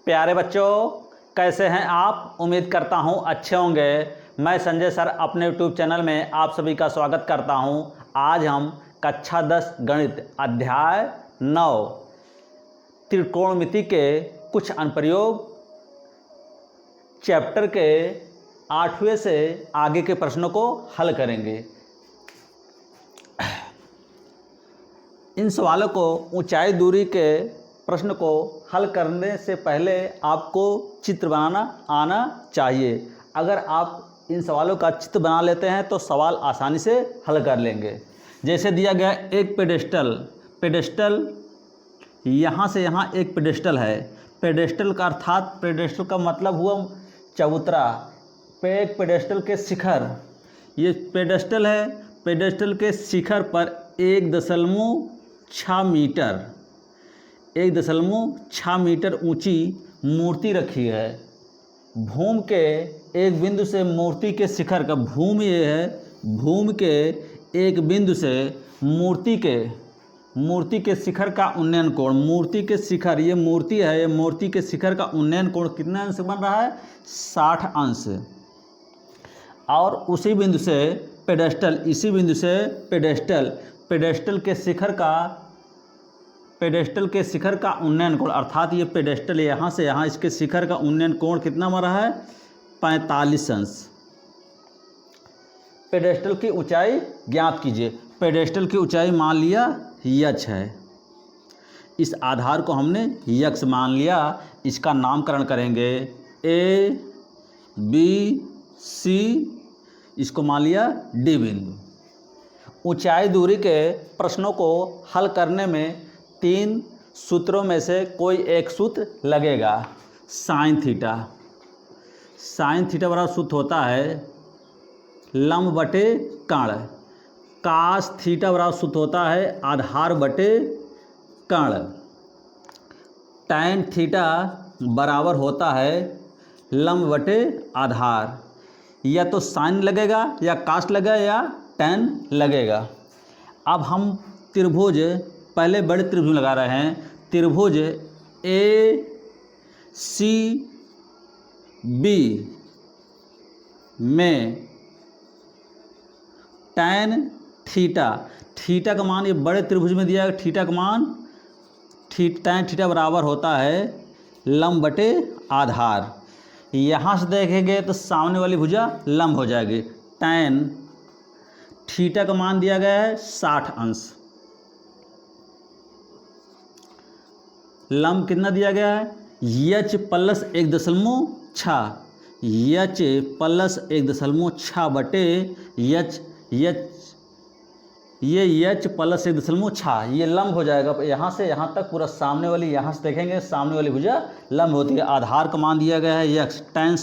प्यारे बच्चों, कैसे हैं आप? उम्मीद करता हूं अच्छे होंगे। मैं संजय सर अपने यूट्यूब चैनल में आप सभी का स्वागत करता हूं। आज हम कक्षा 10 गणित अध्याय 9 त्रिकोणमिति के कुछ अनुप्रयोग चैप्टर के 8वें से आगे के प्रश्नों को हल करेंगे। इन सवालों को ऊंचाई दूरी के प्रश्न को हल करने से पहले आपको चित्र बनाना आना चाहिए। अगर आप इन सवालों का चित्र बना लेते हैं तो सवाल आसानी से हल कर लेंगे। जैसे दिया गया एक पेडेस्टल यहाँ से यहाँ एक पेडेस्टल है। पेडेस्टल का अर्थात पेडेस्टल का मतलब हुआ चबूतरा। एक पेडेस्टल के शिखर, ये पेडेस्टल है। पेडेस्टल के शिखर पर 1.6 मीटर ऊंची मूर्ति रखी है। भूमि के एक बिंदु से मूर्ति के शिखर का भूमि ये है। भूमि के एक बिंदु से मूर्ति के शिखर का उन्नयन कोण, मूर्ति के शिखर, ये मूर्ति है, ये मूर्ति के शिखर का उन्नयन कोण कितने अंश बन रहा है? 60 अंश। और उसी बिंदु से पेडेस्टल, इसी बिंदु से पेडेस्टल के शिखर का उन्नयन कोण, अर्थात ये पेडेस्टल यहाँ से यहाँ इसके शिखर का उन्नयन कोण कितना बन रहा है? 45 अंश। पेडेस्टल की ऊंचाई ज्ञात कीजिए। पेडेस्टल की ऊंचाई मान लिया यक्ष है। इस आधार को हमने यक्ष मान लिया। इसका नामकरण करेंगे A, B, C, इसको मान लिया D बिंदु। ऊंचाई दूरी के प्रश्नों को हल करने में 3 सूत्रों में से कोई एक सूत्र लगेगा। साइन थीटा बराबर सूत्र होता है लंब बटे कर्ण। कास थीटा बराबर सूत्र होता है आधार बटे कर्ण। टैन थीटा बराबर होता है लंब बटे आधार। या तो साइन लगेगा या कास लगेगा या टैन लगेगा। अब हम त्रिभुज, पहले बड़े त्रिभुज लगा रहे हैं। त्रिभुज ACB में टैन थीटा का मान, ये बड़े त्रिभुज में दिया है थीटा का मान, टैन थीटा बराबर होता है लंब बटे आधार। यहाँ से देखेंगे तो सामने वाली भुजा लंब हो जाएगी। टैन थीटा का मान दिया गया है 60 अंश। लंब कितना दिया गया है? H प्लस 1.6, H प्लस 1.6 बटे H, ये H प्लस 1.6, ये लंब हो जाएगा। यहाँ से यहाँ तक पूरा सामने वाली, यहाँ से देखेंगे सामने वाली भुजा लंब होती है। आधार का मान दिया गया है x। टैन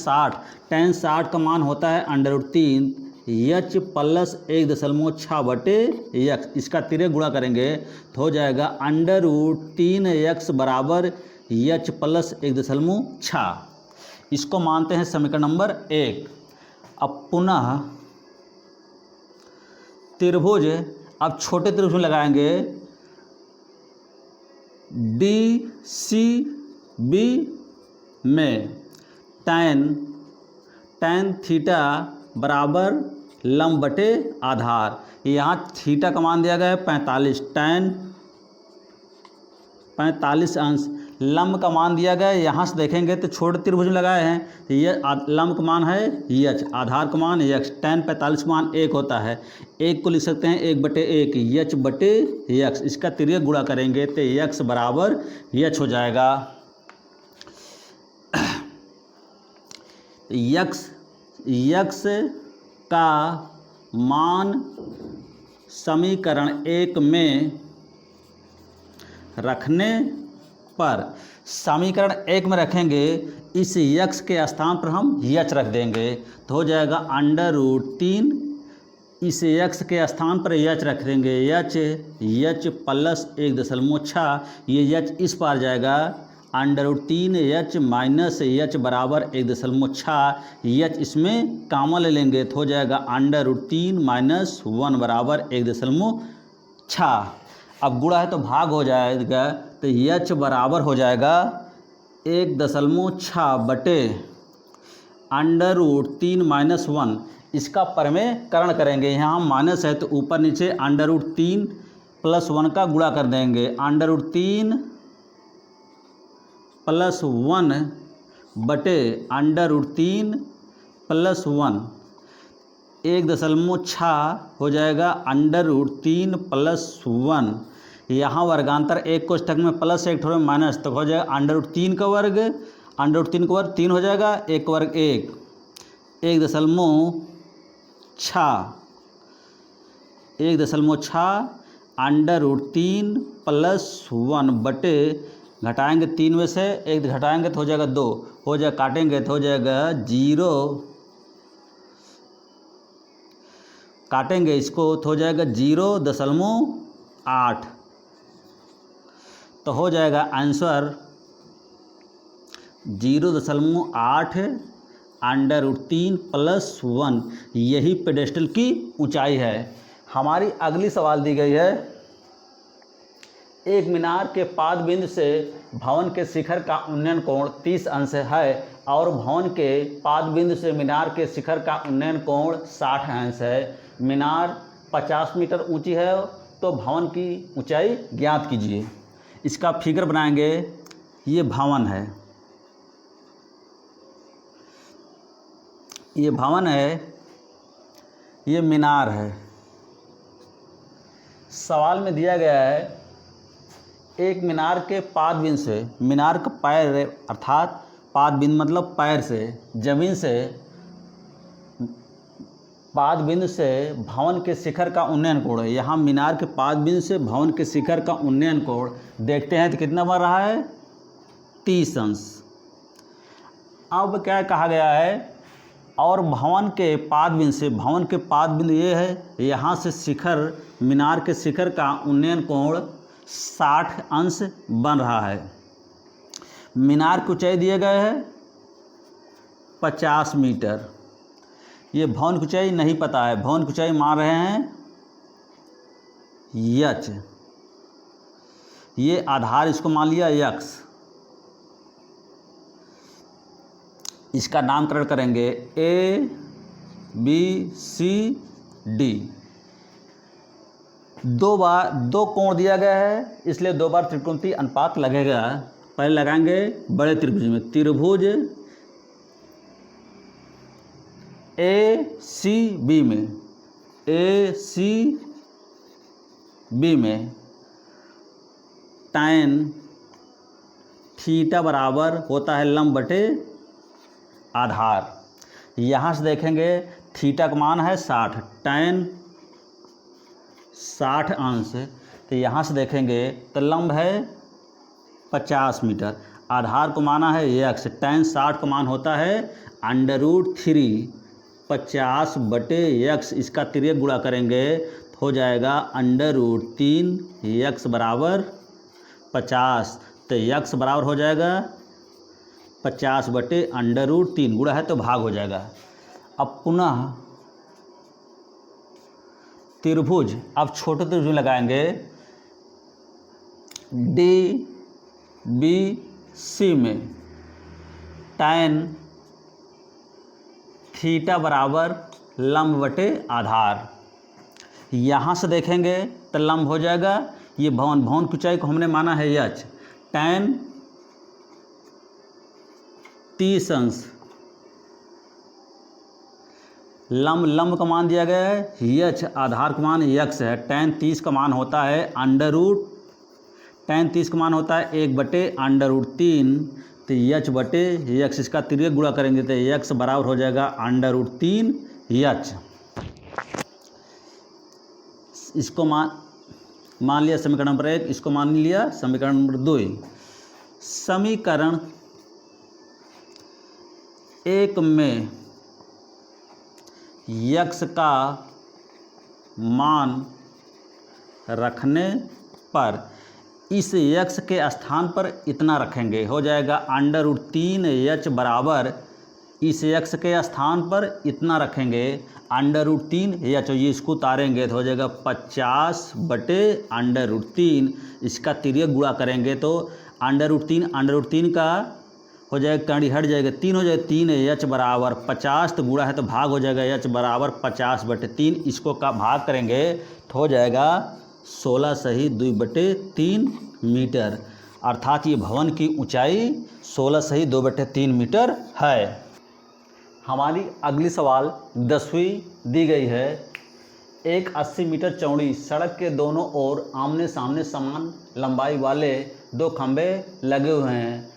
60 का मान होता है √3 H प्लस 1.6 बटे x। इसका तिरे गुणा करेंगे तो हो जाएगा √3x बराबर H प्लस 1.6। इसको मानते हैं समीकरण नंबर 1। अब पुनः त्रिभुज, अब छोटे त्रिभुज में लगाएंगे DCB में टैन थीटा बराबर लंब बटे आधार। यहाँ थीटा का मान दिया गया है 45, टैन 45 अंश। लंब का मान दिया गया है, यहाँ से देखेंगे तो छोटे त्रिभुज में लगाए हैं। ये लंब का मान है H, आधार का मान x। टैन 45 का मान 1 होता है। 1 को लिख सकते हैं 1/1 H बटे x। इसका तिर्यक गुणा करेंगे तो x बराबर H हो जाएगा। x का मान समीकरण 1 में रखने पर, समीकरण 1 में रखेंगे, इस x के स्थान पर हम h रख देंगे तो हो जाएगा √3। इस x के स्थान पर h रख देंगे, h प्लस 1.6, ये h इस पार जाएगा √3h माइनस h बराबर 1.6। h इसमें कामन ले लेंगे तो हो जाएगा √3 माइनस 1 बराबर 1.6। अब गुणा है तो भाग हो जाएगा तो h बराबर हो जाएगा 1.6 बटे √3 - 1, इसका परमेयकरण करेंगे। यहाँ माइनस है तो ऊपर नीचे √3 + 1 का गुणा कर देंगे। √3 + 1 बटे √3 + 1, 1.6 हो जाएगा √3 + 1। यहाँ वर्गांतर एक कोष्ठक में प्लस एक ठोर में माइनस, तो हो जाएगा √3 का वर्ग, √3 का वर्ग 3 हो जाएगा, 1 का वर्ग 1, 1.6 √3 + 1 बटे, घटाएंगे 3 में से 1 घटाएंगे तो हो जाएगा 2, हो जाएगा काटेंगे तो हो जाएगा 0, काटेंगे इसको तो हो जाएगा 0.8, तो हो जाएगा आंसर 0.8 √3 + 1, यही पेडेस्टल की ऊंचाई है। हमारी अगली सवाल दी गई है, एक मीनार के पाद बिंदु से भवन के शिखर का उन्नयन कोण 30 अंश है और भवन के पाद बिंदु से मीनार के शिखर का उन्नयन कोण 60 अंश है। मीनार 50 मीटर ऊंची है तो भवन की ऊंचाई ज्ञात कीजिए। इसका फिगर बनाएंगे। ये भवन है, ये भवन है, ये मीनार है। सवाल में दिया गया है एक मीनार के पाद बिंदु से, मीनार का पैर अर्थात पाद बिंदु मतलब पैर से, जमीन से पाद बिंदु से भवन के शिखर का उन्नयन कोण है। यहाँ मीनार के पाद बिंदु से भवन के शिखर का उन्नयन कोण देखते हैं तो कितना बन रहा है, 30 अंश। अब क्या कहा गया है, और भवन के पाद बिंदु से, भवन के पाद बिंदु ये है, यहाँ से शिखर, मीनार के शिखर का उन्नयन कोण 60 अंश बन रहा है। मीनार की ऊंचाई दिए गए है 50 मीटर। ये भवन की ऊंचाई नहीं पता है, भवन की ऊंचाई मान रहे हैं यच, ये आधार इसको मान लिया यक्स। इसका नामकरण करेंगे A B C D। दो कोण दिया गया है इसलिए 2 बार त्रिकोणीय अनुपात लगेगा। पहले लगाएंगे बड़े त्रिभुज में, त्रिभुज ACB में, ACB में tan थीटा बराबर होता है लंब बटे आधार। यहाँ से देखेंगे थीटा का मान है 60, tan 60 अंश, तो यहाँ से देखेंगे तो लंब है 50 मीटर, आधार को माना है x, tan 60 का मान होता है √3 50 बटे x, इसका तिर्यक गुणा करेंगे तो हो जाएगा √3 x बराबर 50, तो x बराबर हो जाएगा 50 बटे √3, गुणा है तो भाग हो जाएगा। अब पुनः त्रिभुज, अब छोटे त्रिभुज लगाएंगे DBC में tan थीटा बराबर लंब बटे आधार। यहाँ से देखेंगे तो लंब हो जाएगा, ये भवन की ऊंचाई को हमने माना है यच, tan 30 अंश, लंब का मान दिया गया है यच, आधार का मान यक्स है, tan 30 का मान होता है tan 30 का मान होता है 1 बटे √3, तो यच बटे यक्स, इसका तिर्यक गुणा करेंगे तो यक्स बराबर हो जाएगा √3 यच। इसको मान लिया समीकरण नंबर 1, इसको मान लिया समीकरण नंबर 2। समीकरण 1 में यक्स का मान रखने पर इस यक्स के स्थान पर इतना रखेंगे, हो जाएगा √3 यच बराबर इस यक्स के स्थान पर इतना रखेंगे √3 यच, ये इसको उतारेंगे तो हो जाएगा 50 बटे √3, इसका तिर्यक गुणा करेंगे तो √3 का हो जाएगा, टर्नी हट जाएगा, 3 हो जाएगा, 3 एच बराबर 50, तो गुणा है तो भाग हो जाएगा, एच बराबर 50/3। इसको का भाग करेंगे तो हो जाएगा 16 सही 2/3 मीटर, अर्थात ये भवन की ऊंचाई 16 सही 2/3 मीटर है। हमारी अगली सवाल 10वीं दी गई है। एक 80 मीटर चौड़ी सड़क के दोनों ओर आमने सामने समान लंबाई वाले 2 खंभे लगे हुए हैं।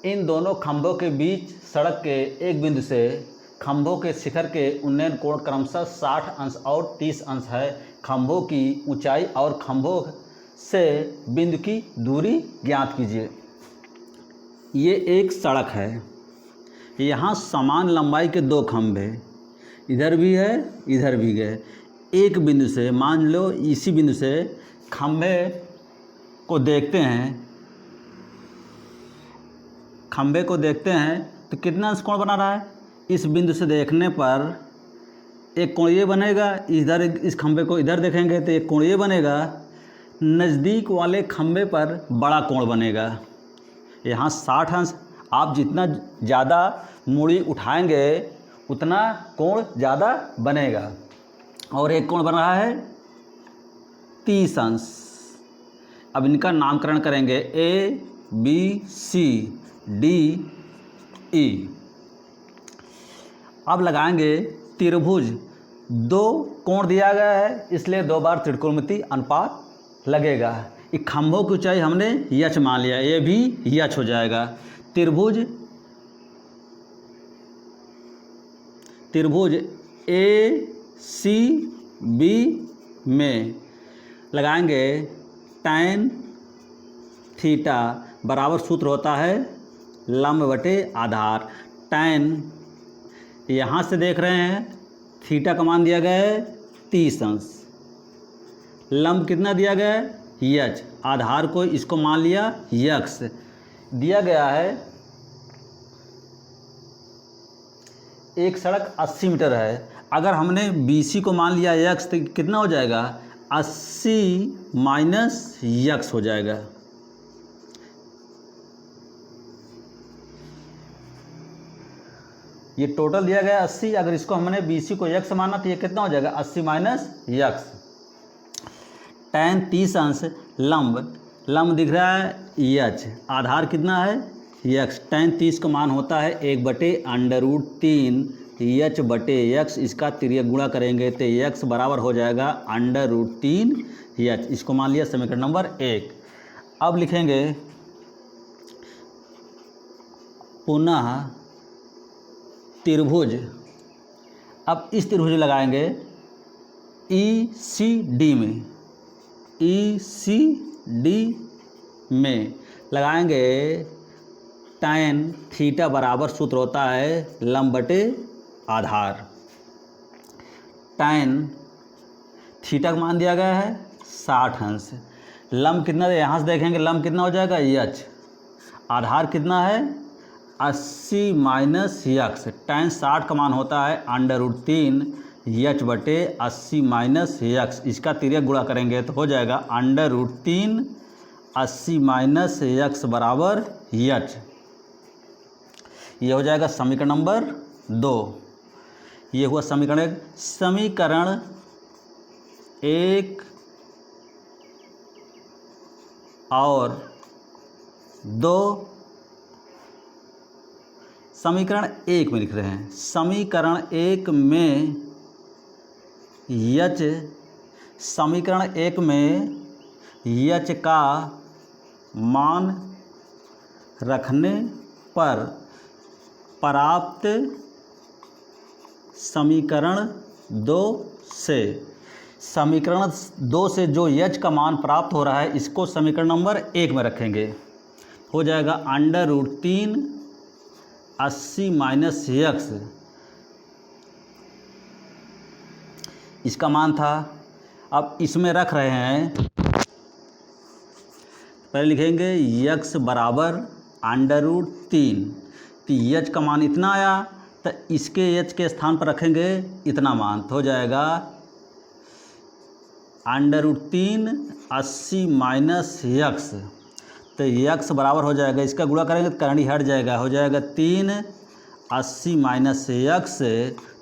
इन दोनों खंभों के बीच सड़क के एक बिंदु से खंभों के शिखर के उन्नयन कोण क्रमशः 60 अंश और 30 अंश है। खंभों की ऊंचाई और खंभों से बिंदु की दूरी ज्ञात कीजिए। ये एक सड़क है, यहाँ समान लंबाई के 2 खंभे, इधर भी है इधर भी गए। एक बिंदु से, मान लो इसी बिंदु से खंभे को देखते हैं, खंभे को देखते हैं तो कितना अंश कोण बना रहा है। इस बिंदु से देखने पर एक कोण ये बनेगा, इधर इस खंभे को इधर देखेंगे तो एक कोण ये बनेगा, नज़दीक वाले खंभे पर बड़ा कोण बनेगा। यहाँ 60 अंश, आप जितना ज़्यादा मूड़ी उठाएंगे उतना कोण ज़्यादा बनेगा। और एक कोण बन रहा है 30 अंश। अब इनका नामकरण करेंगे A B C D E. अब लगाएंगे त्रिभुज, 2 कोण दिया गया है इसलिए 2 बार त्रिकोणमिति अनुपात लगेगा। ये खंभों की ऊंचाई हमने यच मान लिया, ये भी यच हो जाएगा। त्रिभुज ए सी बी में लगाएंगे tan थीटा बराबर सूत्र होता है लंब बटे आधार। tan यहाँ से देख रहे हैं, थीटा का मान दिया गया है 30 अंश, लंब कितना दिया गया है यच, आधार को इसको मान लिया यक्स दिया गया है। एक सड़क 80 मीटर है, अगर हमने BC को मान लिया यक्स तो कितना हो जाएगा 80 माइनस यक्स हो जाएगा। ये टोटल दिया गया 80, अगर इसको हमने BC को यक्स माना तो ये कितना हो जाएगा 80 माइनस यक्स। tan 30 अंश, लंब दिख रहा है यच, आधार कितना है यक्स। tan 30 का मान होता है 1/√3 यच बटे यक्स, इसका तिर्यक गुणा करेंगे तो यक्स बराबर हो जाएगा √3 यच। इसको मान लिया समीकरण नंबर 1। अब लिखेंगे पुनः त्रिभुज। अब इस त्रिभुज लगाएंगे ECD में, ECD में लगाएंगे tan थीटा बराबर सूत्र होता है लंब बटे आधार। tan थीटा का मान दिया गया है 60 अंश, लंब कितना है यहाँ से देखेंगे, लंब कितना हो जाएगा यच, आधार कितना है 80 माइनस यक्स। tan 60 का मान होता है √3 यच बटे 80 माइनस यक्स, इसका तिर्यक गुणा करेंगे तो हो जाएगा √3 80 माइनस यक्स बराबर यच। ये हो जाएगा समीकरण नंबर 2। ये हुआ समीकरण 1। समीकरण 1 और 2, समीकरण 1 में लिख रहे हैं। समीकरण 1 में यच, समीकरण 1 में यच का मान रखने पर प्राप्त समीकरण 2 से, समीकरण 2 से जो यच का मान प्राप्त हो रहा है इसको समीकरण नंबर 1 में रखेंगे। हो जाएगा √3 80 माइनस यक्स, इसका मान था। अब इसमें रख रहे हैं, पहले लिखेंगे यक्स बराबर √3, तो यच का मान इतना आया तो इसके यच के स्थान पर रखेंगे इतना मान, तो हो जाएगा √3 80 माइनस यक्स। तो यक्स बराबर हो जाएगा, इसका गुणा करेंगे तो करंडी हट जाएगा, हो जाएगा 380 माइनस यक्स,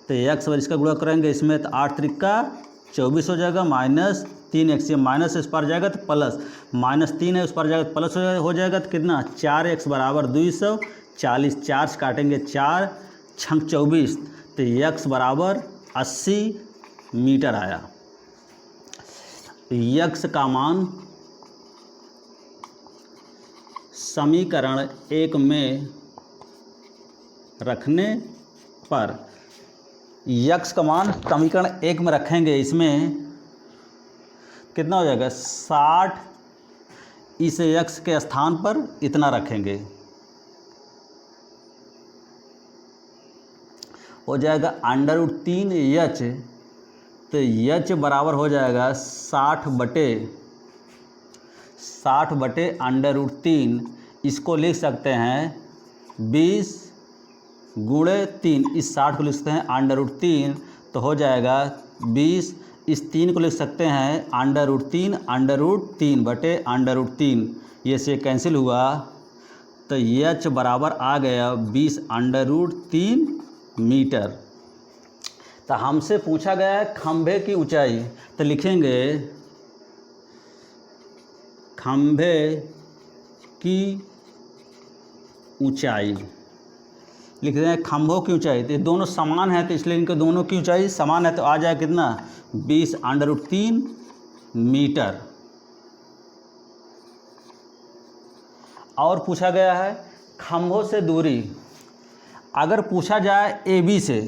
तो यक्स पर इसका गुणा करेंगे इसमें तो 8 त्रिका 24 हो जाएगा, माइनस 3x, ये माइनस इस पर जाएगा तो प्लस, माइनस 3 है उस पर जाएगा तो प्लस हो जाएगा तो कितना 4x बराबर 240, 4 से काटेंगे 4 छंक 24, तो x बराबर 80 मीटर आया। यक्स का मान समीकरण 1 में रखने पर, यक्स का मान समीकरण 1 में रखेंगे, इसमें कितना हो जाएगा 60, इस यक्स के स्थान पर इतना रखेंगे, हो जाएगा √3 एच, तो एच बराबर हो जाएगा 60 बटे √3, इसको लिख सकते हैं 20 गुणे 3, इस 60 को लिख सकते हैं √3, तो हो जाएगा 20, इस 3 को लिख सकते हैं √3 बटे √3, ये से कैंसिल हुआ, तो एच बराबर आ गया 20 √3 मीटर। तो हमसे पूछा गया है खंभे की ऊंचाई, तो लिखेंगे खंभे की ऊंचाई, लिख रहे हैं खंभों की ऊंचाई, तो ये दोनों समान है तो इसलिए इनके दोनों की ऊंचाई समान है, तो आ जाए कितना 20 √3 मीटर। और पूछा गया है खंभों से दूरी, अगर पूछा जाए AB से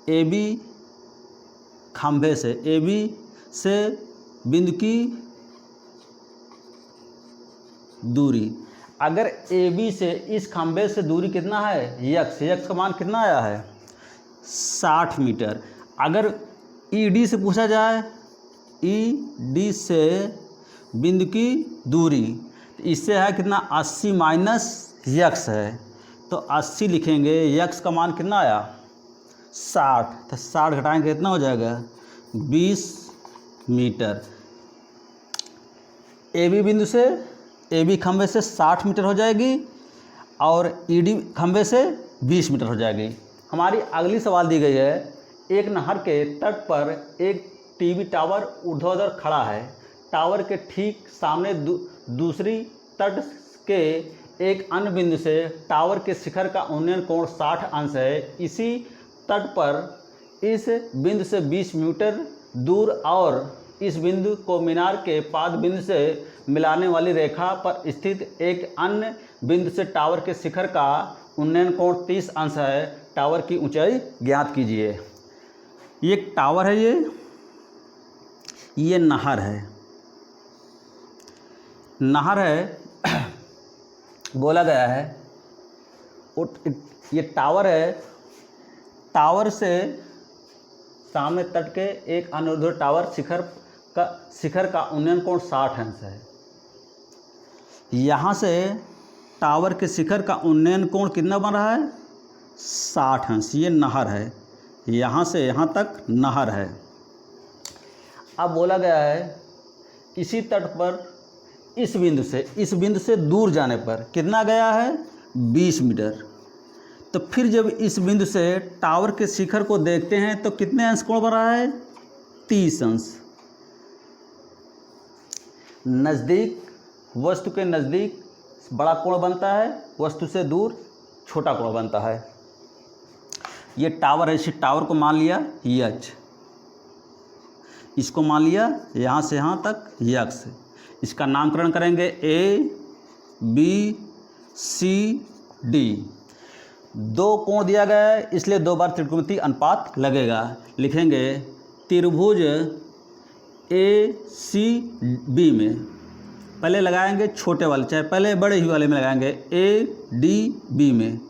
AB खंभे से, AB से बिंदु की दूरी, अगर AB से इस खंभे से दूरी कितना है यक्स का मान कितना आया है 60 मीटर। अगर ED से पूछा जाए, ED से बिंदु की दूरी, तो इससे है कितना 80 माइनस यक्स है, तो 80 लिखेंगे, यक्स का मान कितना आया 60, तो 60 घटाएंगे कितना हो जाएगा 20 मीटर। AB बिंदु से AB खंभे से 60 मीटर हो जाएगी और ED खंभे से 20 मीटर हो जाएगी। हमारी अगली सवाल दी गई है, एक नहर के तट पर एक टीवी टावर ऊर्ध्वाधर खड़ा है, टावर के ठीक सामने दूसरी तट के एक अन्य बिंदु से टावर के शिखर का उन्नयन कोण 60 अंश है, इसी तट पर इस बिंदु से 20 मीटर दूर और इस बिंदु को मीनार के पाद बिंदु से मिलाने वाली रेखा पर स्थित एक अन्य बिंदु से टावर के शिखर का उन्नयन कोण 30 अंश है, टावर की ऊंचाई ज्ञात कीजिए। ये एक टावर है, ये नहर है, नहर है बोला गया है, ये टावर है, टावर से सामने तट के एक अनुर्ध्व टावर शिखर का उन्नयन कोण 60 अंश है। यहाँ से टावर के शिखर का उन्नयन कोण कितना बन रहा है 60 अंश, ये नहर है, यहाँ से यहाँ तक नहर है। अब बोला गया है इसी तट पर इस बिंदु से दूर जाने पर कितना गया है 20 मीटर, तो फिर जब इस बिंदु से टावर के शिखर को देखते हैं तो कितने अंश कोण बन रहा है 30 अंश। नज़दीक, वस्तु के नज़दीक बड़ा कोण बनता है, वस्तु से दूर छोटा कोण बनता है। ये टावर है, इस टावर को मान लिया यक्स, इसको मान लिया यहाँ से यहाँ तक यक्स, इसका नामकरण करेंगे ABCD। दो कोण दिया गया है इसलिए 2 बार त्रिकोणमितीय अनुपात लगेगा, लिखेंगे त्रिभुज ACB में पहले लगाएंगे छोटे वाले, चाहे पहले बड़े ही वाले में लगाएंगे, ADB में,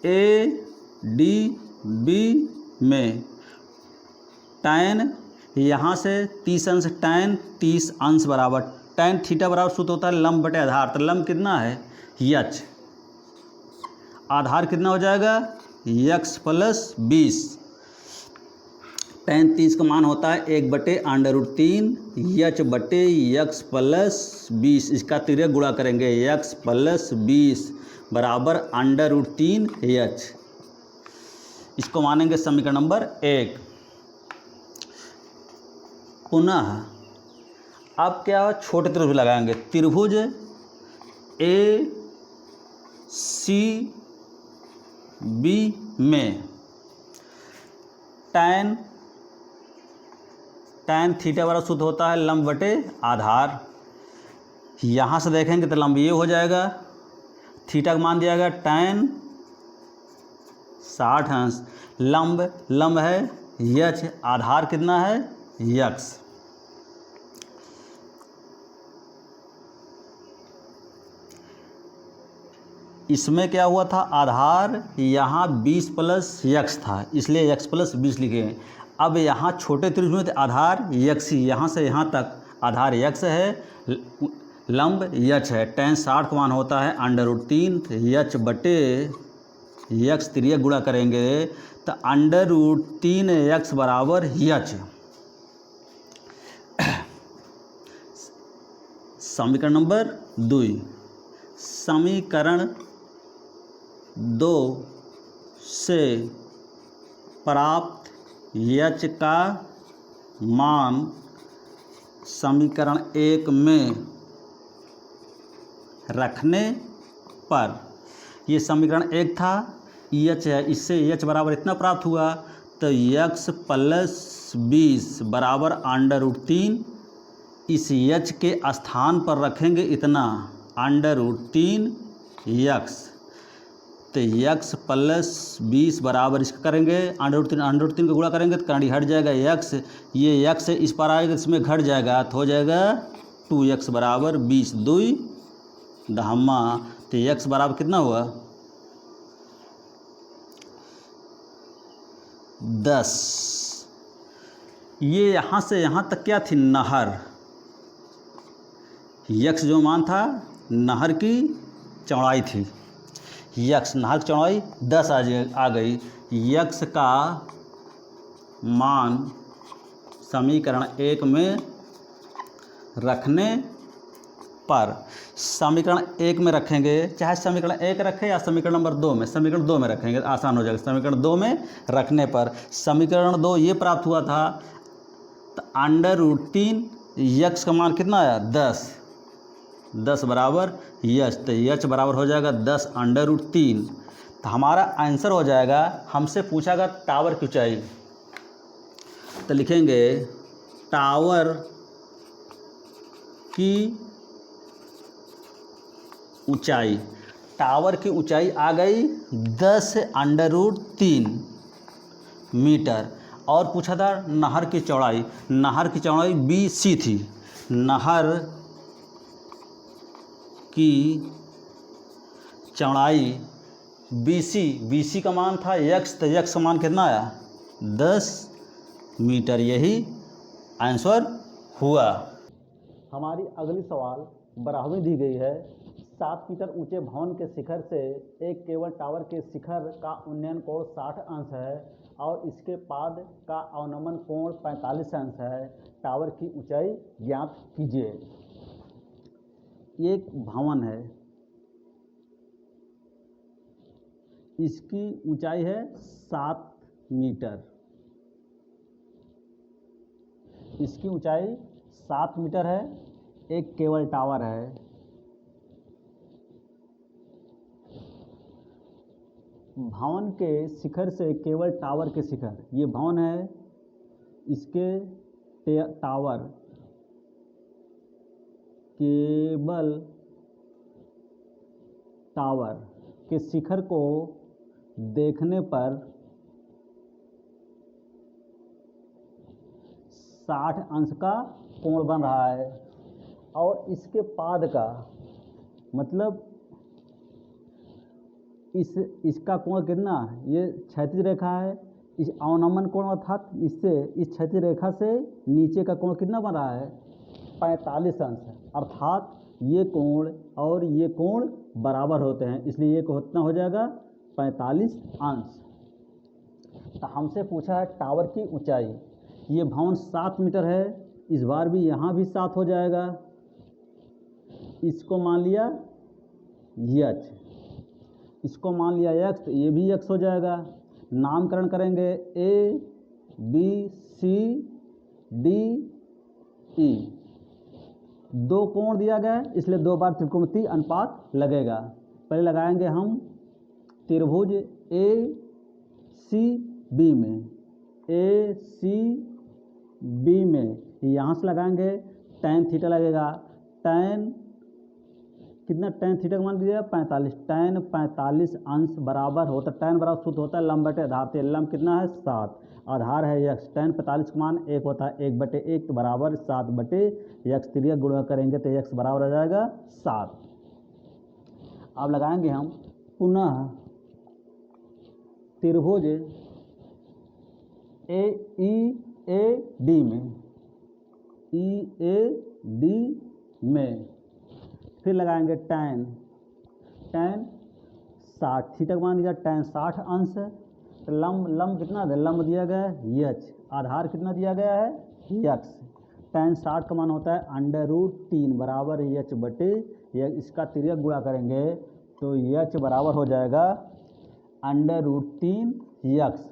ADB में tan यहाँ से 30 अंश, tan 30 अंश बराबर tan थीटा बराबर सूत्र होता है लंब बटे आधार, तो लंब कितना है यच, आधार कितना हो जाएगा x + 20, tan 30 का मान होता है 1/√3 यच बटे यक्स प्लस 20, इसका तिर्यक गुणा करेंगे यक्स प्लस 20 बराबर √3 यच। इसको मानेंगे समीकरण नंबर 1। पुनः अब क्या छोटे त्रिभुज लगाएंगे, त्रिभुज ए सी बी में tan थीटा बराबर सूत्र होता है लंब बटे आधार। यहाँ से देखेंगे तो लंब ये हो जाएगा, थीटा का मान दिया गया tan 60 अंश, लंब है यच, आधार कितना है यक्स। इसमें क्या हुआ था, आधार यहाँ 20 प्लस यक्स था, इसलिए यक्स प्लस 20 लिखे हैं। अब यहाँ छोटे त्रिभुज में आधार यक्स ही, यहाँ से यहाँ तक आधार यक्स है, लंब यच है। tan 60 का मान होता है √3 यच बटे यक्स, तिर्यक गुणा करेंगे तो √3 यक्स बराबर यच। समीकरण नंबर 2, समीकरण 2 से प्राप्त यच का मान समीकरण 1 में रखने पर, ये समीकरण 1 था, यच है, इससे यच बराबर इतना प्राप्त हुआ तो यक्स प्लस 20 बराबर √3, इस यच के स्थान पर रखेंगे इतना √3 यक्स, तो यक्स प्लस 20 बराबर इसका करेंगे √3 का गुणा करेंगे तो करंडी हट जाएगा यक्स, ये यक्स इस पर आएगा इसमें घट जाएगा तो हो जाएगा 2x बराबर 20, 2 दहम्मा, तो यक्स बराबर कितना हुआ 10। ये यहाँ से यहाँ तक क्या थी नहर, यक्स जो मान था नहर की चौड़ाई थी, यक्स नहर की चौड़ाई 10 आ गई। यक्स का मान समीकरण 1 में रखने पर, समीकरण 1 में रखेंगे, चाहे समीकरण 1 रखें या समीकरण नंबर 2 में, समीकरण 2 में रखेंगे आसान हो जाएगा। समीकरण 2 में रखने पर समीकरण 2 ये प्राप्त हुआ था तो √3 यक्स का मान कितना आया 10 बराबर यच, तो यच बराबर हो जाएगा 10 √3। तो हमारा आंसर हो जाएगा, हमसे पूछा गया टावर की ऊंचाई, तो लिखेंगे टावर की ऊंचाई, टावर की ऊंचाई आ गई 10 √3 मीटर। और पूछा था नहर की चौड़ाई, नहर की चौड़ाई BC थी, नहर की चौड़ाई BC का मान था यक्स, तो यक्स का मान कितना आया 10 मीटर, यही आंसर हुआ। हमारी अगली सवाल 12वीं दी गई है, 7 मीटर ऊंचे भवन के शिखर से एक केबल टावर के शिखर का उन्नयन कोण 60 अंश है और इसके पाद का अवनमन कोण 45 अंश है, टावर की ऊंचाई ज्ञात कीजिए। एक भवन है, इसकी ऊंचाई है 7 मीटर, इसकी ऊंचाई 7 मीटर है, एक केबल टावर है, भवन के शिखर से केबल टावर के शिखर, ये भवन है, इसके टावर केबल टावर के शिखर को देखने पर 60 अंश का कोण बन रहा है और इसके पाद का मतलब इसका कोण कितना, ये क्षैतिज रेखा है, इस अवनमन कोण अर्थात इससे इस क्षैतिज रेखा से नीचे का कोण कितना बन रहा है 45 अंश, अर्थात ये कोण और ये कोण बराबर होते हैं, इसलिए ये कितना हो जाएगा 45 अंश। तो हमसे पूछा है टावर की ऊंचाई, ये भवन 7 मीटर है, इस बार भी यहाँ भी 7 हो जाएगा। इसको मान लिया यच, इसको मान लिया यक्स, तो ये भी यक्स हो जाएगा। नामकरण करेंगे A B C D E, 2 कोण दिया गया है इसलिए 2 बार त्रिकोणमितीय अनुपात लगेगा। पहले लगाएंगे हम त्रिभुज ए सी बी में, ए सी बी में यहाँ से लगाएंगे tan थीटा लगेगा। tan कितना, tan थीटा का मान दीजिएगा 45, tan 45 अंश बराबर होता है, tan बराबर सूत्र होता है लंब बटे आधार, तो लंब कितना है 7, आधार है यक्स, tan 45 का मान 1 होता है, 1/1 तो बराबर 7/यक्स, त्रिज्या गुणा करेंगे तो यक्स बराबर हो जाएगा 7। अब लगाएंगे हम पुनः त्रिभुज ए ई ए डी में, ई ए डी में फिर लगाएंगे tan 60, थीटा का मान दिया tan 60 अंश, तो लंब कितना है, लंब दिया गया है यच, आधार कितना दिया गया है यक्स, tan 60 का मान होता है √3 बराबर यच बटे, इसका त्रिज्या गुणा करेंगे तो यच बराबर हो जाएगा √3 यक्स।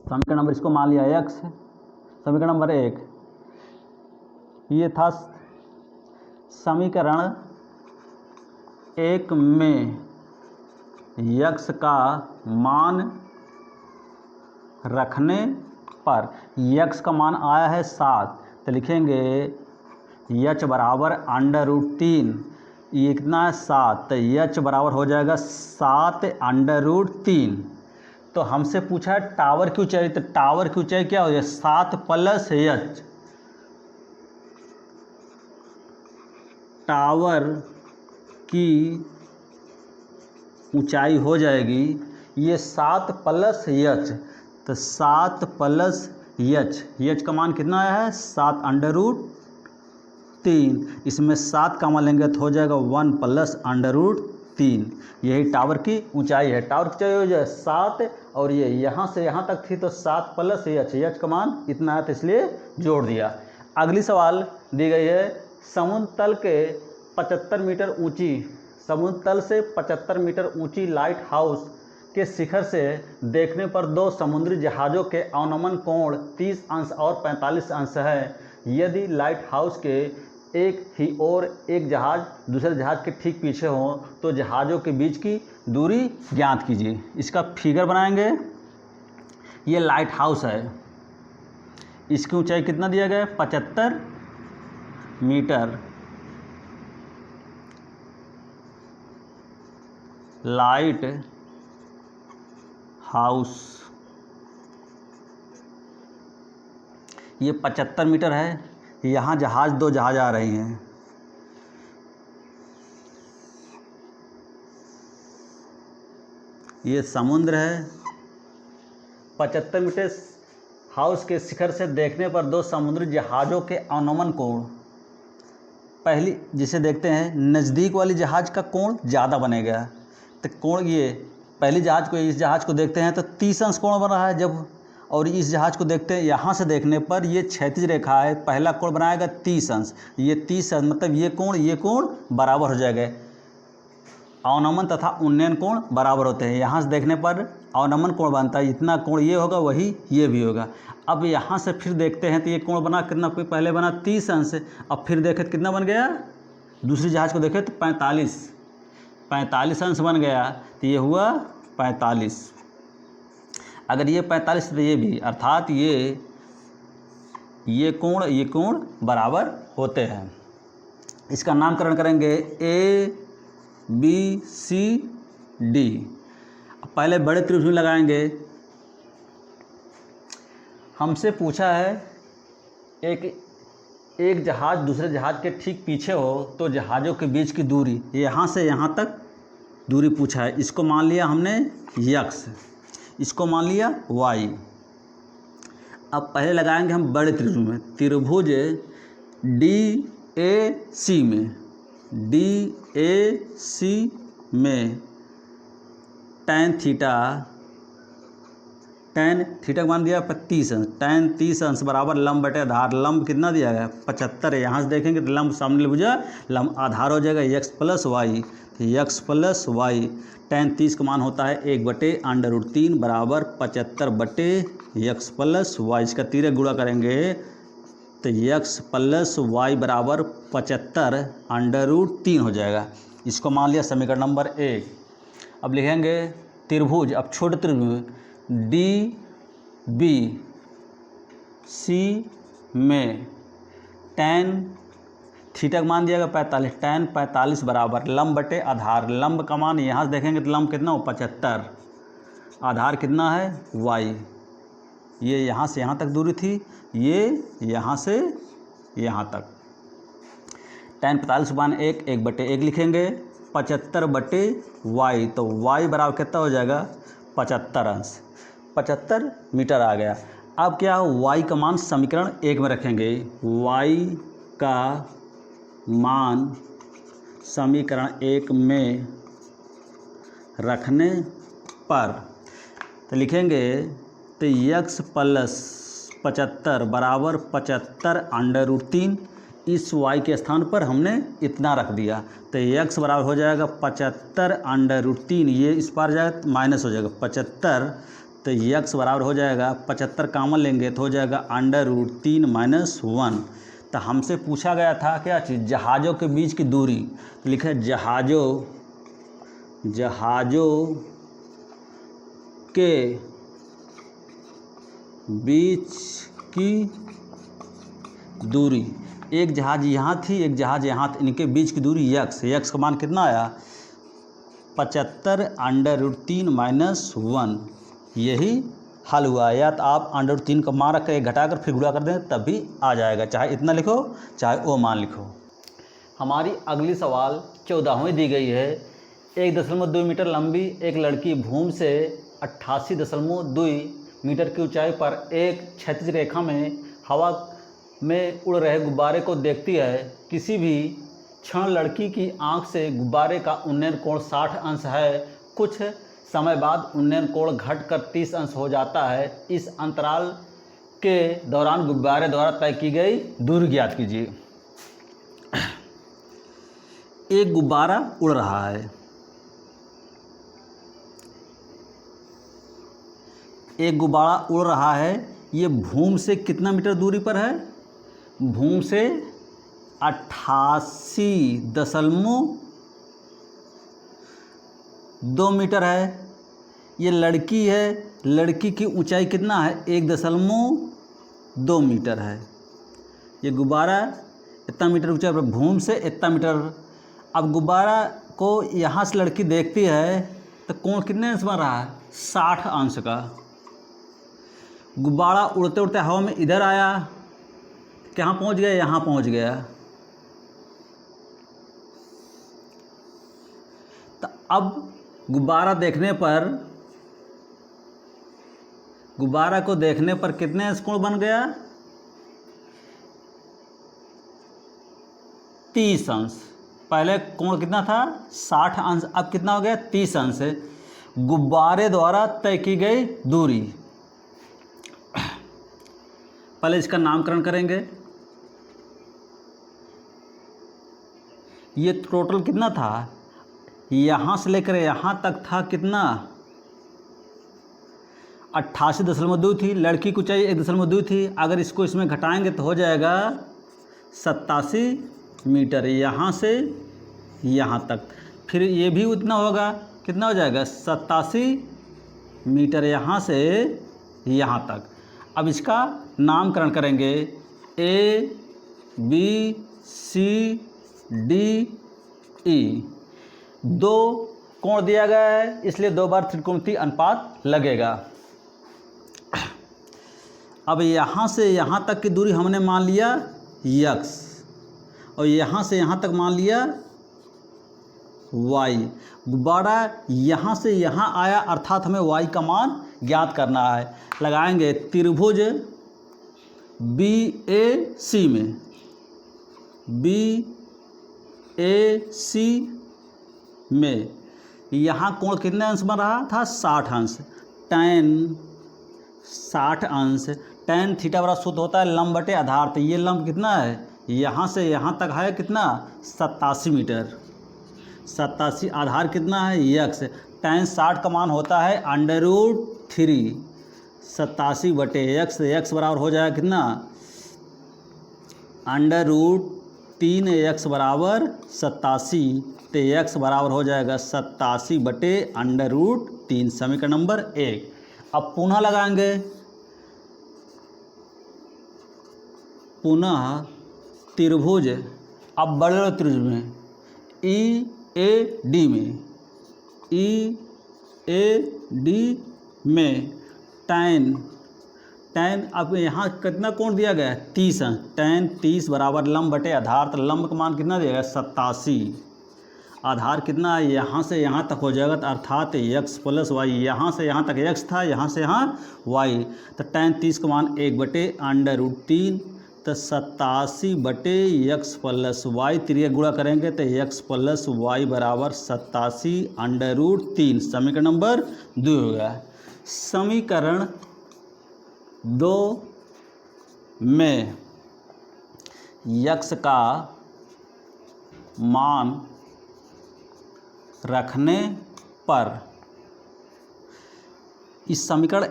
समीकरण नंबर इसको मान लिया यक्स। समीकरण नंबर 1, ये था समीकरण 1 में यक्स का मान रखने पर यक्स का मान आया है 7, तो लिखेंगे यच बराबर √3, ये कितना है 7, तो यच बराबर हो जाएगा 7/√3। तो हमसे पूछा है टावर की ऊंचाई, तो टावर की ऊंचाई क्या हो जाए 7 + यच, टावर की ऊंचाई हो जाएगी ये 7 + यच, तो 7 + यच, यच का मान कितना आया है 7/√3, इसमें 7 का मान लेंगे तो हो जाएगा 1 + √3, यही टावर की ऊंचाई है। टावर की ऊंचाई हो जाए 7, और ये यहाँ से यहाँ तक थी तो 7 + यच, यच का मान इतना है तो इसलिए जोड़ दिया। अगली सवाल दी गई है, समुद्र तल के 75 मीटर ऊंची, समुद्र तल से 75 मीटर ऊंची लाइट हाउस के शिखर से देखने पर 2 समुद्री जहाज़ों के अवनमन कोण 30 अंश और 45 अंश है। यदि लाइट हाउस के एक ही ओर एक जहाज़ दूसरे जहाज़ के ठीक पीछे हो तो जहाज़ों के बीच की दूरी ज्ञात कीजिए। इसका फिगर बनाएंगे। ये लाइट हाउस है, इसकी ऊंचाई कितना दिया गया है 75 मीटर। लाइट हाउस ये 75 मीटर है, यहाँ जहाज़ 2 जहाज़ आ रही हैं। ये समुद्र है, 75 मीटर हाउस के शिखर से देखने पर 2 समुद्री जहाज़ों के अवनमन कोण, पहली जिसे देखते हैं नज़दीक वाली जहाज़ का कोण ज़्यादा बनेगा, तो कोण ये पहली जहाज़ को इस जहाज़ को देखते हैं तो 30 अंश कोण बन रहा है जब, और इस जहाज़ को देखते हैं यहाँ से देखने पर ये क्षैतिज रेखा है, पहला कोण बनाएगा 30 अंश, ये 30 अंश मतलब ये कोण बराबर हो जाएगा। अवनमन तथा उन्नयन कोण बराबर होते हैं, यहाँ से देखने पर अवनमन कोण बनता है, इतना कोण ये होगा वही ये भी होगा। अब यहाँ से फिर देखते हैं तो ये कोण बना कितना, पहले बना 30 अंश, अब फिर देखे तो कितना बन गया, दूसरी जहाज़ को देखे तो 45 अंश बन गया, तो ये हुआ 45। अगर ये 45 तो ये भी, अर्थात ये कोण बराबर होते हैं। इसका नामकरण करेंगे ABCD। पहले बड़े त्रिभुज में लगाएंगे। हमसे पूछा है एक जहाज़ दूसरे जहाज़ के ठीक पीछे हो तो जहाज़ों के बीच की दूरी, यहाँ से यहाँ तक दूरी पूछा है। इसको मान लिया हमने यक्स, इसको मान लिया y। अब पहले लगाएंगे हम बड़े त्रिभुज में, त्रिभुज DAC में tan थीटा tan थीटा का मान दिया 30 अंश, tan 30 अंश बराबर लंब बटे आधार। लंब कितना दिया गया 75 है। यहाँ से देखेंगे तो लंब सामने भुजा, लंब आधार हो जाएगा x plus Y, x plus Y. tan 30 का मान होता है 1/√3 बराबर 75 बटे x प्लस वाई। इसका तिर्यक गुणा करेंगे तो x प्लस वाई बराबर 75/√3 हो जाएगा। इसको मान लिया समीकरण नंबर 1। अब लिखेंगे त्रिभुज, अब छोटे त्रिभुज डी बी सी में tan थीटा का मान दिया गया 45, tan 45 बराबर लंब बटे आधार। लंब का मान यहाँ से देखेंगे तो लंब कितना हो 75, आधार कितना है y। ये यहाँ से यहाँ तक दूरी थी, ये यहाँ से यहाँ तक। tan 45 मान 1/1 लिखेंगे, 75 बटे y, तो y बराबर कितना हो जाएगा 75 अंश, 75 मीटर आ गया। अब क्या y का मान समीकरण 1 में रखेंगे। y का मान समीकरण 1 में रखने पर तो लिखेंगे तो x प्लस 75 बराबर 75/√3। इस y के स्थान पर हमने इतना रख दिया तो x बराबर हो जाएगा 75/√3। ये इस पार जाएगा माइनस हो जाएगा 75, तो x बराबर हो जाएगा 75 कामन लेंगे तो हो जाएगा √3 - 1। तो हमसे पूछा गया था क्या चीज़, जहाज़ों के बीच की दूरी। तो लिखा है जहाज़ों के बीच की दूरी, एक जहाज़ यहाँ थी, एक जहाज़ यहाँ थी, इनके बीच की दूरी x का मान कितना आया 75/√3 - 1। यही हल हुआ। या तो आप √3 का मान रख कर घटाकर फिर गुणा कर दें तब भी आ जाएगा, चाहे इतना लिखो चाहे वो मान लिखो। हमारी अगली सवाल 14वीं दी गई है। 1.2 मीटर लंबी एक लड़की भूमि से 88.2 मीटर की ऊंचाई पर एक क्षैतिज रेखा में हवा में उड़ रहे गुब्बारे को देखती है। किसी भी क्षण लड़की की आंख से गुब्बारे का उन्नयन कोण 60 अंश है। कुछ समय बाद उन्नयन कोण घटकर 30 अंश हो जाता है। इस अंतराल के दौरान गुब्बारे द्वारा तय की गई दूरी ज्ञात कीजिए। एक गुब्बारा उड़ रहा है, एक गुब्बारा उड़ रहा है। ये भूमि से कितना मीटर दूरी पर है, भूमि से 88.2 मीटर है। ये लड़की है, लड़की की ऊंचाई कितना है 1.2 मीटर है। ये गुब्बारा इतना मीटर ऊंचाई पर, भूमि से इतना मीटर। अब गुब्बारा को यहाँ से लड़की देखती है तो कोण कितने अंश बन रहा है 60 अंश का। गुब्बारा उड़ते उड़ते हवा में इधर आया, कहाँ पहुँच गया, यहाँ पहुँच गया। तो अब गुब्बारा को देखने पर कितने अंश कोण बन गया 30 अंश। पहले कोण कितना था 60 अंश, अब कितना हो गया 30 अंश। गुब्बारे द्वारा तय की गई दूरी, पहले इसका नामकरण करेंगे। ये टोटल कितना था, यहाँ से लेकर यहाँ तक था कितना 88.2 थी। लड़की की ऊंचाई 1.2 थी। अगर इसको इसमें घटाएंगे तो हो जाएगा 87 मीटर यहाँ से यहाँ तक। फिर ये भी उतना होगा, कितना हो जाएगा 87 मीटर यहाँ से यहाँ तक। अब इसका नामकरण करेंगे A B C D E। 2 कोण दिया गया है इसलिए 2 बार त्रिकोणमितीय अनुपात लगेगा। अब यहाँ से यहाँ तक की दूरी हमने मान लिया x और यहाँ से यहाँ तक मान लिया y। गुब्बारा यहाँ से यहाँ आया अर्थात हमें y का मान ज्ञात करना है। लगाएंगे त्रिभुज BAC में, BAC में यहाँ कोण कितने अंश बन रहा था 60 अंश। tan 60 अंश। tan थीटा बराबर सूत्र होता है लंब बटे आधार। तो ये लंब कितना है, यहाँ से यहाँ तक है कितना, 87 मीटर। 87, आधार कितना है x। tan 60 का मान होता है √3। 87 बटे x, x बराबर हो जाएगा कितना, √3x बराबर 87। तो x बराबर हो जाएगा 87 बटे √3, समीकरण नंबर 1। अब पुनः लगाएंगे, पुनः त्रिभुज, अब बड़े त्रिभुज में EAD में, EAD में tan अब यहाँ कितना कोण दिया गया है, 30 अंश। tan 30 बराबर लंब बटे आधार। तो लंब का मान कितना दिया गया, 87। आधार कितना है, यहाँ से यहाँ तक हो जाएगा, तो अर्थात x प्लस वाई। यहाँ से यहाँ तक x था, यहाँ से यहाँ y। तो tan 30 का मान 1 बटे √3। तो 87 बटे x प्लस वाई, त्रिया गुणा करेंगे तो x प्लस वाई बराबर 87 √3, समीकरण नंबर 2 हो गया। समीकरण 2 में x का मान रखने पर इस समीकरण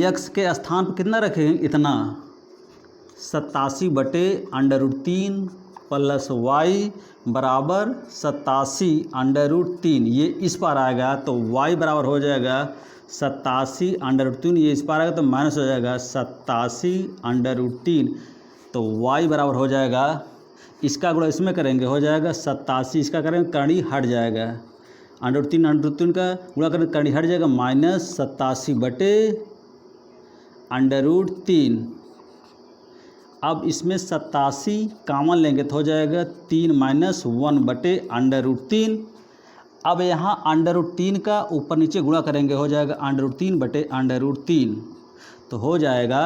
x के स्थान पर कितना रखेंगे, इतना 87 बटे √3 प्लस वाई बराबर 87 √3। ये इस पार आएगा तो y बराबर हो जाएगा 87 √3। ये इस पार आएगा तो माइनस हो जाएगा 87 √3। तो y बराबर हो जाएगा, इसका गुणा इसमें करेंगे हो जाएगा 87, इसका करेंगे करणी हट जाएगा, √3 का गुणा करेंगे करणी हट जाएगा, माइनस 87 बटे √3। अब इसमें 87 कॉमन लेंगे तो हो जाएगा 3 माइनस 1 बटे √3। अब यहाँ √3 का ऊपर नीचे गुणा करेंगे हो जाएगा √3 बटे √3। तो हो जाएगा,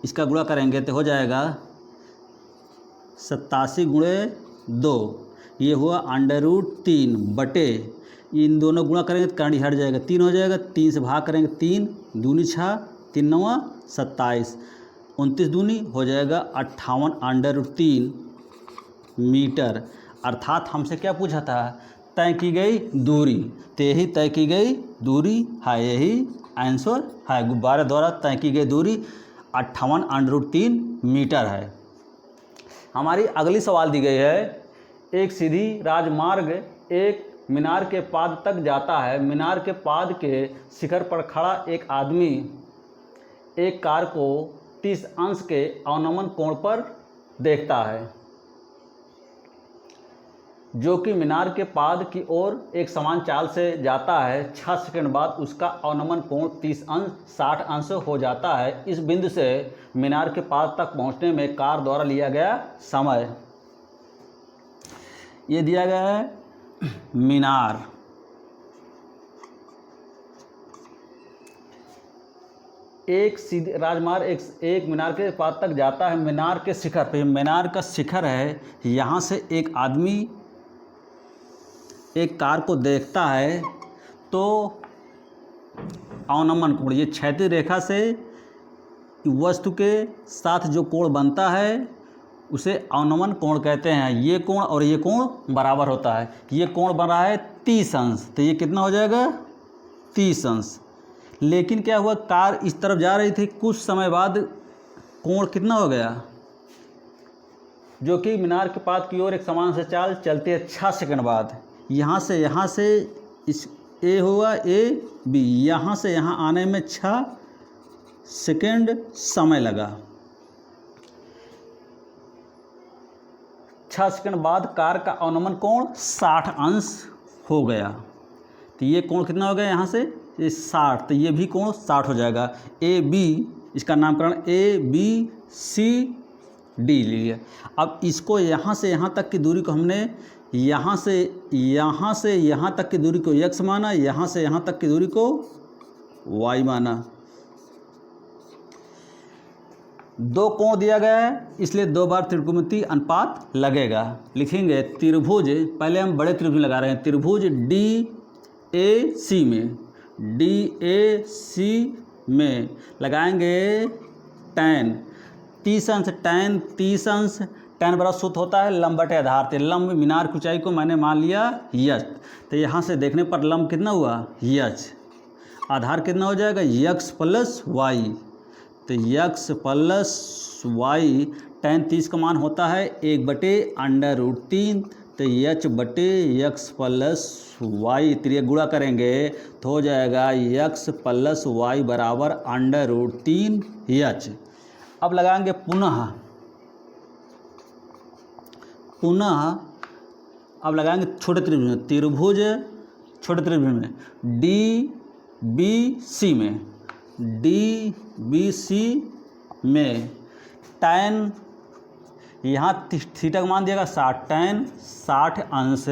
इसका गुणा करेंगे तो हो जाएगा 87 गुणे 2, ये हुआ √3 बटे, इन दोनों गुणा करेंगे तो करणी हट जाएगा, 3 हो जाएगा, 3 से भाग करेंगे 3 दूनी 6, 3 9 27, 29 दूनी हो जाएगा 58 √3 मीटर। अर्थात हमसे क्या पूछा था, तय की गई दूरी। तो यही तय की गई दूरी है, यही आंसर है। गुब्बारे द्वारा तय की गई दूरी 58 √3 मीटर है। हमारी अगली सवाल दी गई है, एक सीधी राजमार्ग एक मीनार के पाद तक जाता है। मीनार के पाद के शिखर पर खड़ा एक आदमी एक कार को 30 अंश के अवनमन कोण पर देखता है, जो कि मीनार के पाद की ओर एक समान चाल से जाता है। 6 सेकंड बाद उसका अवनमन कोण 30 अंश 60 अंश हो जाता है। इस बिंदु से मीनार के पाद तक पहुंचने में कार द्वारा लिया गया समय। ये दिया गया है मीनार, एक सीधी राजमार्ग एक मीनार के पाद तक जाता है। मीनार के शिखर पे, मीनार का शिखर है, यहाँ से एक आदमी एक कार को देखता है। तो अवनमन कोण, ये क्षैतिज रेखा से वस्तु के साथ जो कोण बनता है उसे अवनमन कोण कहते हैं। ये कोण और ये कोण बराबर होता है। ये कोण बन रहा है 30 अंश, तो ये कितना हो जाएगा 30 अंश। लेकिन क्या हुआ, कार इस तरफ जा रही थी, कुछ समय बाद कोण कितना हो गया, जो कि मीनार के पाद की ओर एक समान से चाल चलती है। 6 सेकंड बाद यहाँ से इस ए हुआ AB, यहाँ से यहाँ आने में 6 सेकंड समय लगा। 6 सेकंड बाद कार का अवनमन कोण 60 अंश हो गया। तो ये कोण कितना हो गया, यहाँ से ये 60, तो ये भी कोण 60 हो जाएगा। AB, इसका नामकरण ABCD लिया। अब इसको यहाँ से यहाँ तक की दूरी को हमने यहाँ से यहाँ तक की दूरी को x माना, यहाँ से यहाँ तक की दूरी को y माना। 2 कोण दिया गया है, इसलिए 2 बार त्रिकोणमितीय अनुपात लगेगा। लिखेंगे त्रिभुज, पहले हम बड़े त्रिभुज लगा रहे हैं। त्रिभुज DAC में DAC में लगाएंगे tan, 30 अंश tan, 30 अंश tan बराबर सूत्र होता है लंब बटे आधार। तो लंब मीनार की ऊंचाई को मैंने मान लिया यच, तो यहाँ से देखने पर लंब कितना हुआ यच, आधार कितना हो जाएगा यक्स प्लस वाई। तो यक्स प्लस वाई, tan 30 का मान होता है 1/√3, तो यच बटे यक्स प्लस वाई त्रिय गुणा करेंगे तो हो जाएगा यक्स प्लस वाई बराबर √3 यच। अब लगाएंगे पुनः अब लगाएंगे छोटे त्रिभुज छोटे त्रिभुज में DBC में tan, यहाँ थीटा का मान दिएगा 60, tan 60 अंश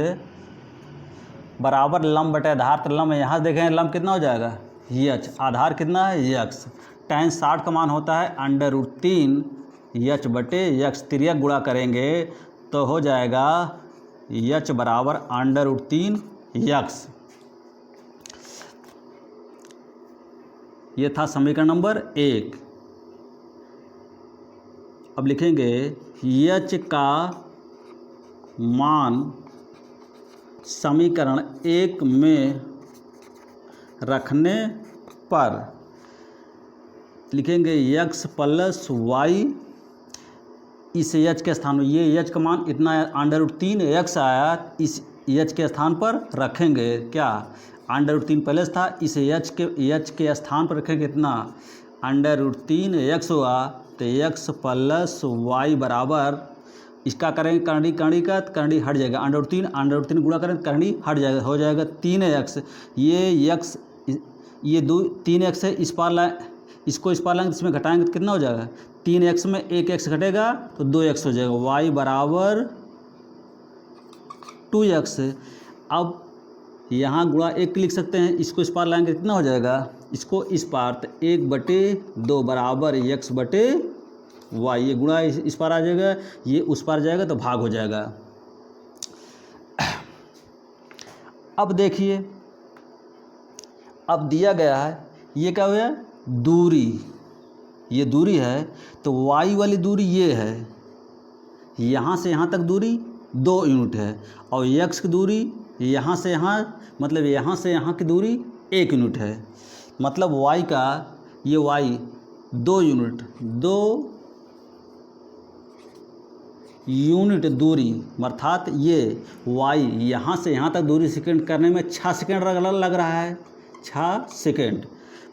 बराबर लंब बटे आधार। तो लंब यहाँ देखें लंब कितना हो जाएगा यच, आधार कितना है यक्स, tan 60 का मान होता है √3 यच बटे यक्स, तिर्यक गुणा करेंगे तो हो जाएगा यच बराबर √3 यक्स। ये था समीकरण नंबर 1। अब लिखेंगे यच का मान समीकरण 1 में रखने पर लिखेंगे यक्स प्लस वाई, इस यच के स्थान में ये यच का मान इतना √3 यक्स आया, इस यच के स्थान पर रखेंगे क्या √3 पहले था, इस यच के स्थान पर रखेंगे कितना √3 यक्स हुआ। तो यक्स प्लस वाई बराबर इसका करेंगे करनी का करनी हट जाएगा, √3 गुणा करें करनी हट जाएगा, हो जाएगा 3 यक्स। ये यक्स ये 3 यक्स है, इस पार इसको इस पार लाएंगे, इसमें घटाएंगे तो कितना हो जाएगा 3 यक्स में 1 यक्स घटेगा तो 2 यक्स हो जाएगा, वाई बराबर 2 यक्स। अब यहाँ गुणा 1 लिख सकते हैं, इसको इस पार लाएंगे कितना हो जाएगा, इसको इस पार तो 1/2 बराबर यक्स बटे वाई, ये गुणा इस पार आ जाएगा, ये उस पार जाएगा तो भाग हो जाएगा। अब देखिए अब दिया गया है ये क्या हुआ दूरी, ये दूरी है तो वाई वाली दूरी ये है, यहाँ से यहाँ तक दूरी 2 यूनिट है, और यक्स की दूरी यहाँ से यहाँ मतलब यहाँ से यहाँ की दूरी 1 यूनिट है। मतलब वाई का ये वाई 2 यूनिट दूरी, अर्थात ये वाई यहाँ से यहाँ तक दूरी सेकंड करने में 6 सेकंड लग रहा है, 6 सेकंड।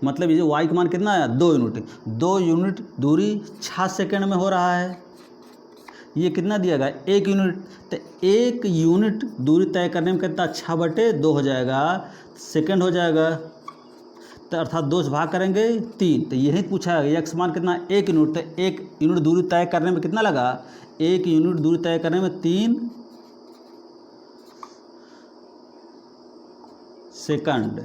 मतलब ये वाई का मान कितना है 2 यूनिट दूरी 6 सेकंड में हो रहा है। ये कितना दिया गया 1 यूनिट, तो 1 यूनिट दूरी तय करने में कितना 6/2 हो जाएगा, सेकंड हो जाएगा, तो अर्थात 2 से भाग करेंगे 3। तो यही पूछा है यक्स मान कितना 1 यूनिट, तो 1 यूनिट दूरी तय करने में कितना लगा 1 यूनिट दूरी तय करने में 3 सेकंड।